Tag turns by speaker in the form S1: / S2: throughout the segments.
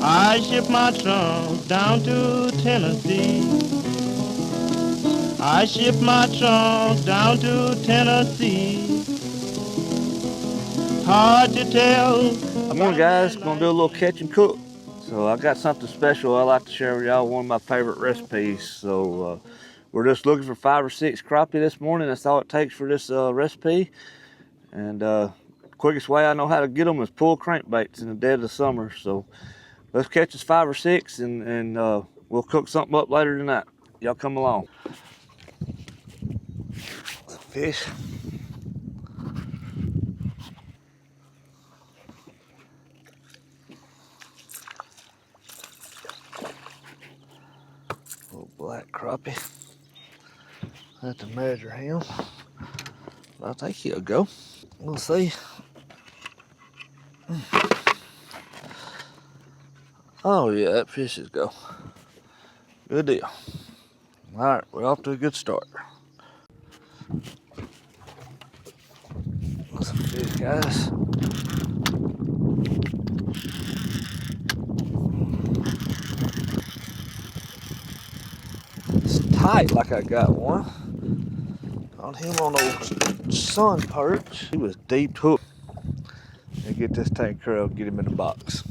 S1: I ship my trunk down to Tennessee. I ship my trunk down to Tennessee. Hard to tell.
S2: Good morning, guys. Gonna do a little catch and cook. So I got something special I like to share with y'all. One of my favorite recipes. So we're just looking for 5 or 6 crappie this morning. That's all it takes for this recipe. And quickest way I know how to get them is pull crankbaits in the dead of the summer. So let's catch us 5 or 6 and we'll cook something up later tonight. Y'all come along. Fish. Little black crappie. I have to measure him. But I think he'll go. We'll see. Oh yeah, that fish is go. Good deal. All right, we're off to a good start. Some fish, guys. It's tight like I got one. On him on old sun perch. He was deep hooked. And get this taken care of, get him in the box.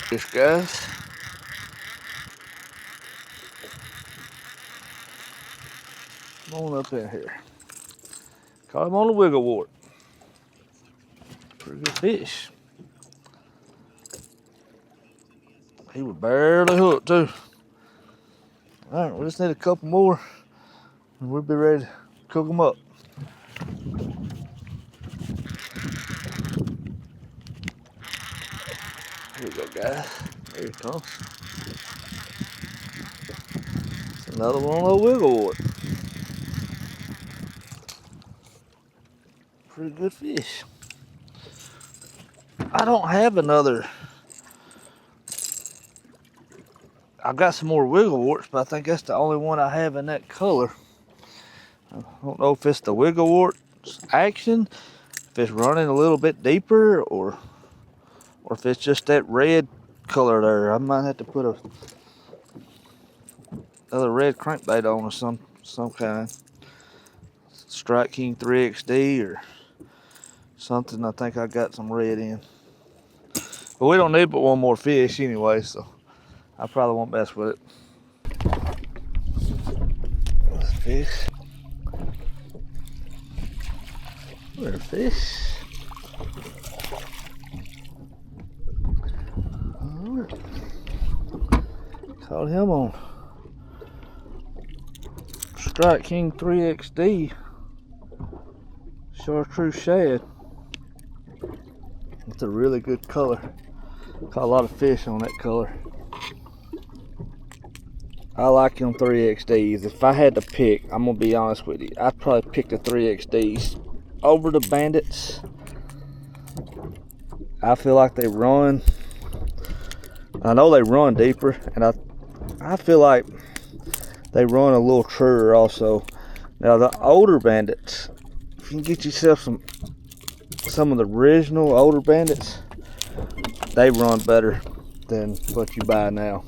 S2: Fish, guys. Come on up in here. Caught him on the wiggle wart. Pretty good fish. He was barely hooked too. All right, we just need a couple more and we'll be ready to cook them up. Here we go, guys. Here he comes. It's another one on the wiggle wart. Pretty good fish. I don't have another. I've got some more wiggle warts, but I think that's the only one I have in that color. I don't know if it's the wiggle wart action, if it's running a little bit deeper, or if it's just that red color there. I might have to put another red crankbait on or some kind. Strike King 3XD or something. I think I got some red in. But we don't need but one more fish anyway, so I probably won't mess with it. There's a fish. There's a fish. Alright. Caught him on Strike King 3XD chartreuse shad. It's a really good color. Caught a lot of fish on that color. I like them 3XDs. If I had to pick, I'm gonna be honest with you, I'd probably pick the 3XDs over the bandits. I feel like they run. I know they run deeper, and I feel like they run a little truer also. Now the older bandits, if you can get yourself some of the original older bandits, they run better than what you buy now.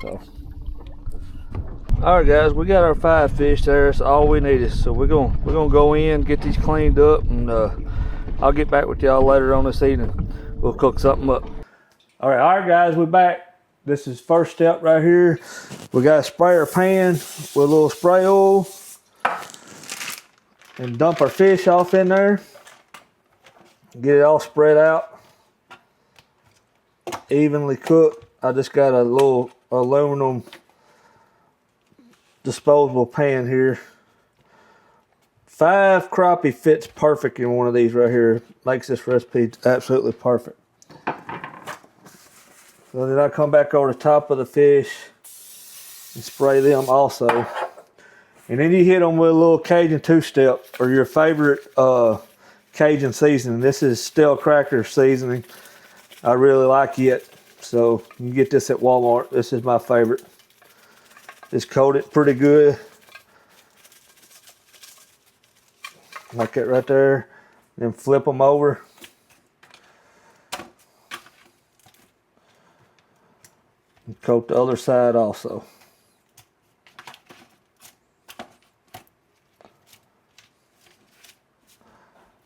S2: So, all right, guys, we got our 5 fish there. That's all we needed. So we're gonna go in, get these cleaned up, and I'll get back with y'all later on this evening. We'll cook something up. All right, guys, we're back. This is first step right here. We got a sprayer pan with a little spray oil, and dump our fish off in there. Get it all spread out, evenly cooked. I just got a little aluminum disposable pan here. 5 crappie fits perfect in one of these right here. Makes this recipe absolutely perfect. So then I come back over the top of the fish and spray them also. And then you hit them with a little Cajun 2-step or your favorite Cajun seasoning. This is StaleKracker seasoning. I really like it. So you can get this at Walmart. This is my favorite. Just coat it pretty good. like that right there. Then flip them over. And coat the other side also.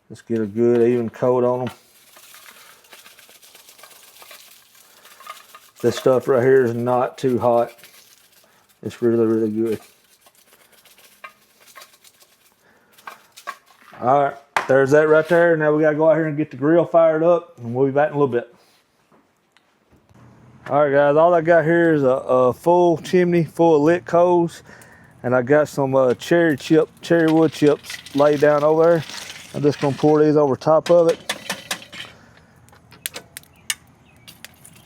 S2: Just get a good even coat on them. This stuff right here is not too hot. It's really, really good. All right, there's that right there. Now we gotta go out here and get the grill fired up, and we'll be back in a little bit. All right, guys, all I got here is a full chimney full of lit coals, and I got some cherry wood chips laid down over there. I'm just gonna pour these over top of it.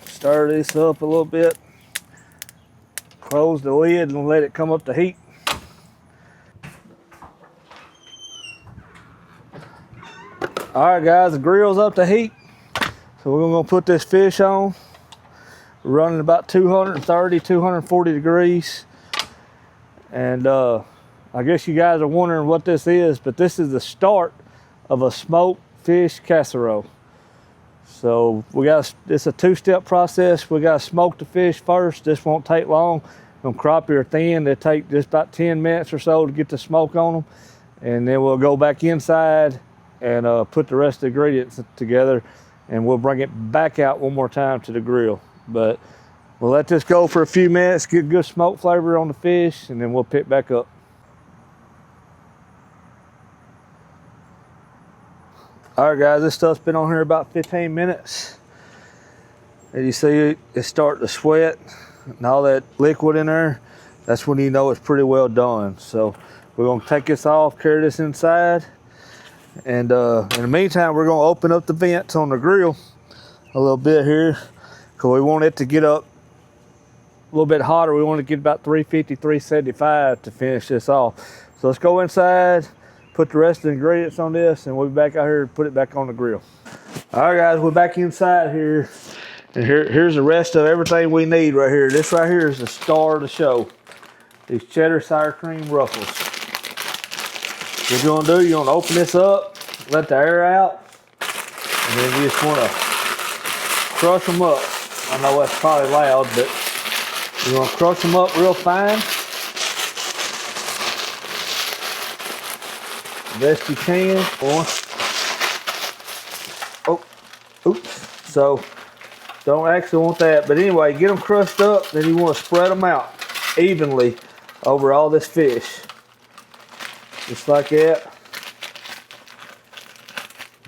S2: Stir this up a little bit. Close the lid and let it come up to heat. All right, guys, the grill's up to heat. So we're gonna put this fish on. We're running about 230, 240 degrees. And I guess you guys are wondering what this is, but this is the start of a smoked fish casserole. So it's a two-step process. We gotta smoke the fish first. This won't take long. Them crappie are thin. They take just about 10 minutes or so to get the smoke on them. And then we'll go back inside and put the rest of the ingredients together, and we'll bring it back out one more time to the grill. But we'll let this go for a few minutes, get good smoke flavor on the fish, and then we'll pick back up. All right, guys, this stuff's been on here about 15 minutes. As you see, it's starting to sweat and all that liquid in there. That's when you know it's pretty well done. So we're gonna take this off, carry this inside, and in the meantime, we're gonna open up the vents on the grill a little bit here, because we want it to get up a little bit hotter. We want to get about 350, 375 to finish this off. So let's go inside, put the rest of the ingredients on this, and we'll be back out here and put it back on the grill. All right, guys, we're back inside here, and here's the rest of everything we need right here. This right here is the star of the show. These cheddar sour cream ruffles. What you're gonna do, you're gonna open this up, let the air out, and then you just wanna crush them up. I know that's probably loud, but you're gonna crush them up real fine. Best you can. Oops. So don't actually want that, but anyway, get them crushed up. Then you want to spread them out evenly over all this fish, just like that.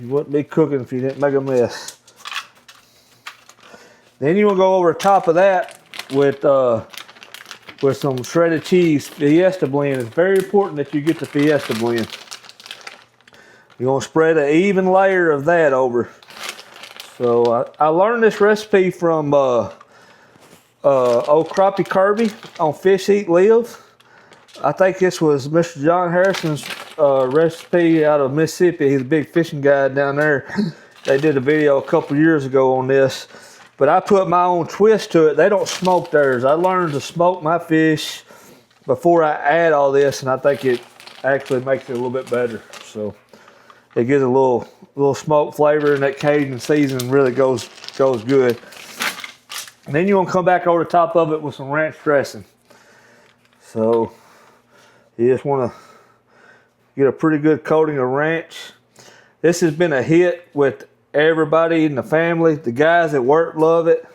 S2: You wouldn't be cooking if you didn't make a mess. Then you want to go over the top of that with some shredded cheese. Fiesta blend. It's very important that you get the Fiesta blend. You're gonna spread an even layer of that over. So I learned this recipe from old Crappie Kirby on Fish Eat Live. I think this was Mr. John Harrison's recipe out of Mississippi. He's a big fishing guide down there. They did a video a couple years ago on this, but I put my own twist to it. They don't smoke theirs. I learned to smoke my fish before I add all this, and I think it actually makes it a little bit better. So it gives a little smoke flavor, and that Cajun seasoning really goes good. And then you want to come back over the top of it with some ranch dressing. So you just want to get a pretty good coating of ranch. This has been a hit with everybody in the family. The guys at work love it.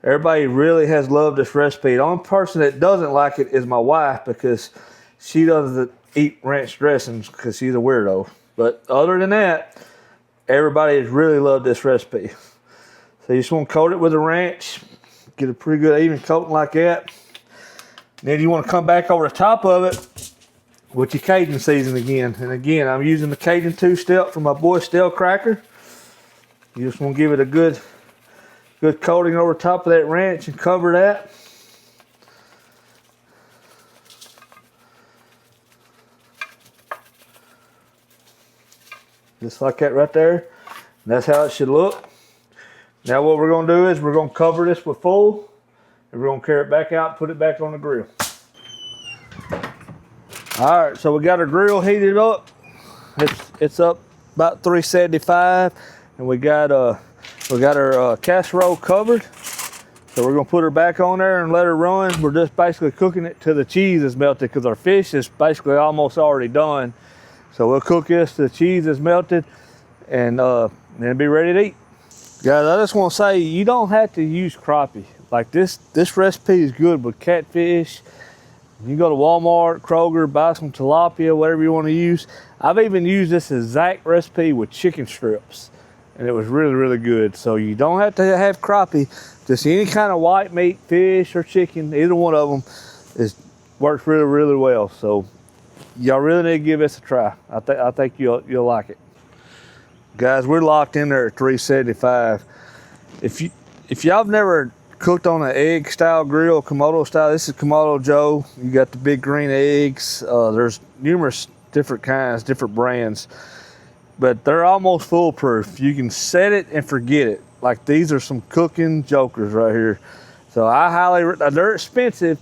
S2: Everybody really has loved this recipe. The only person that doesn't like it is my wife, because she doesn't eat ranch dressings because she's a weirdo. But other than that, everybody has really loved this recipe. So you just want to coat it with the ranch, get a pretty good even coating like that. Then you want to come back over the top of it with your Cajun seasoning again. And again, I'm using the Cajun 2-step from my boy StaleKracker. You just want to give it a good coating over top of that ranch and cover that. Just like that right there. And that's how it should look. Now what we're going to do is we're going to cover this with foil, and we're going to carry it back out and put it back on the grill. All right, so we got our grill heated up, It's up about 375, and we got our casserole covered. So we're gonna put her back on there and let her run. We're just basically cooking it till the cheese is melted because our fish is basically almost already done. So we'll cook this till the cheese is melted, and then be ready to eat. Guys, I just want to say, you don't have to use crappie. Like this recipe is good with catfish. You go to Walmart, Kroger, buy some tilapia, whatever you want to use. I've even used this exact recipe with chicken strips, and it was really, really good. So you don't have to have crappie. Just any kind of white meat, fish or chicken, either one of them works really, really well. So y'all really need to give this a try. I think you'll like it. Guys, we're locked in there at 375. If y'all have never cooked on an egg style grill, Kamado style, this is Kamado Joe. You got the big green eggs. There's numerous different kinds, different brands, but they're almost foolproof. You can set it and forget it. Like, these are some cooking jokers right here. So they're expensive,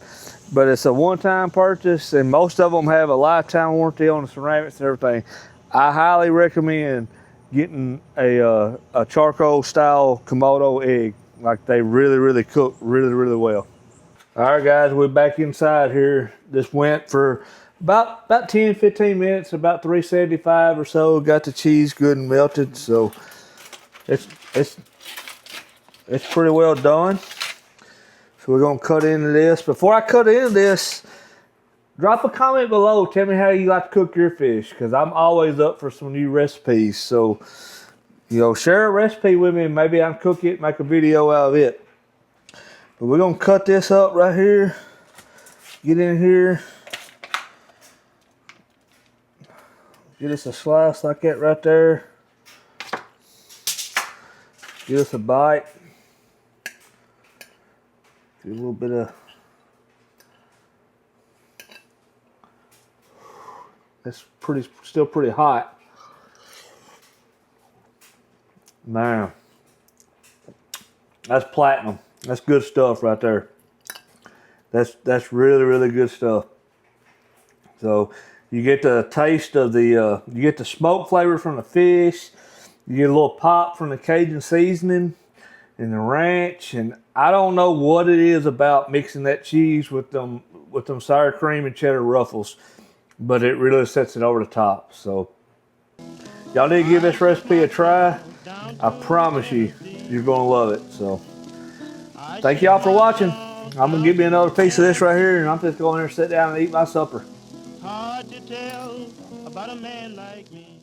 S2: but it's a one-time purchase, and most of them have a lifetime warranty on the ceramics and everything. I highly recommend getting a charcoal style Kamado egg. Like, they really, really cook really, really well. All right, guys, we're back inside here. This went for about 10, 15 minutes, about 375 or so. Got the cheese good and melted, so it's pretty well done. So we're gonna cut into this. Before I cut into this, drop a comment below. Tell me how you like to cook your fish, because I'm always up for some new recipes. So, you know, share a recipe with me and maybe I can cook it, make a video out of it. But we're gonna cut this up right here. Get in here. Get us a slice like that right there. Get us a bite. Get a little bit of, it's still pretty hot. Man, that's platinum. That's good stuff right there. That's really, really good stuff. So you get the taste of you get the smoke flavor from the fish. You get a little pop from the Cajun seasoning and the ranch. And I don't know what it is about mixing that cheese with them sour cream and cheddar Ruffles, but it really sets it over the top. So y'all need to give this recipe a try. I promise you, you're gonna love it. So thank y'all for watching. I'm gonna give me another piece of this right here, and I'm just going there and sit down and eat my supper.
S1: Hard to tell about a man like me.